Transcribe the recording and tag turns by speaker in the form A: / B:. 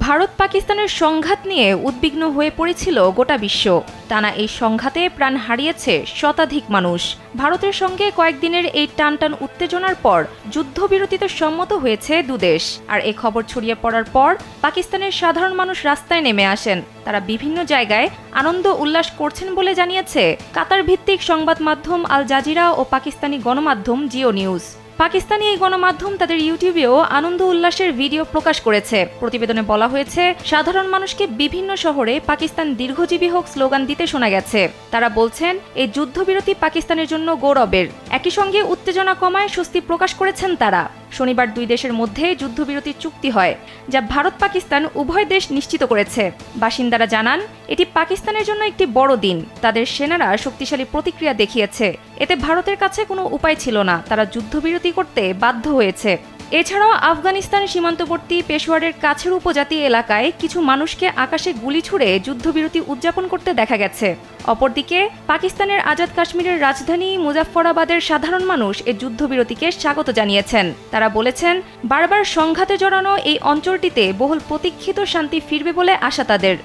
A: ভারত পাকিস্তানের সংঘাত নিয়ে উদ্বিগ্ন হয়ে পড়েছিল গোটা বিশ্ব। টানা এই সংঘাতে প্রাণ হারিয়েছে শতাধিক মানুষ। ভারতের সঙ্গে কয়েকদিনের এই টানটান উত্তেজনার পর যুদ্ধবিরতিতে সম্মত হয়েছে দুদেশ। আর এই খবর ছড়িয়ে পড়ার পর পাকিস্তানের সাধারণ মানুষ রাস্তায় নেমে আসেন। তারা বিভিন্ন জায়গায় আনন্দ উল্লাস করছেন বলে জানিয়েছে কাতার ভিত্তিক সংবাদ মাধ্যম আল জাজিরা ও পাকিস্তানি গণমাধ্যম জিও নিউজ। পাকিস্তানি এই গণমাধ্যম তাদের ইউটিউবেও আনন্দ উল্লাসের ভিডিও প্রকাশ করেছে। প্রতিবেদনে বলা হয়েছে, সাধারণ মানুষকে বিভিন্ন শহরে পাকিস্তান দীর্ঘজীবী হোক স্লোগান দিতে শোনা গেছে। তারা বলছেন, এই যুদ্ধবিরতি পাকিস্তানের জন্য গৌরবের। একই সঙ্গে উত্তেজনা কমায় স্বস্তি প্রকাশ করেছেন তারা। শনিবার দুই দেশের মধ্যে যুদ্ধবিরতি চুক্তি হয়, যা ভারত পাকিস্তান উভয় দেশ নিশ্চিত করেছে। বাসিন্দারা জানান, এটি পাকিস্তানের জন্য একটি বড় দিন। তাদের সেনারা শক্তিশালী প্রতিক্রিয়া দেখিয়েছে। এতে ভারতের কাছে কোনো উপায় ছিল না, তারা যুদ্ধবিরতি করতে বাধ্য হয়েছে। এছাড়াও আফগানিস্তান সীমান্তবর্তী পেশোয়ারের কাছের উপজাতি এলাকায় কিছু মানুষকে আকাশে গুলি ছুড়ে যুদ্ধবিরতি উদযাপন করতে দেখা গেছে। অপরদিকে পাকিস্তানের আজাদ কাশ্মীরের রাজধানী মুজাফফরাবাদের সাধারণ মানুষ এই যুদ্ধবিরতিকে স্বাগত জানিয়েছেন। তারা বলেছেন, বারবার সংঘাতে জড়ানো এই অঞ্চলটিতে বহুল প্রতীক্ষিত শান্তি ফিরবে বলে আশা তাদের।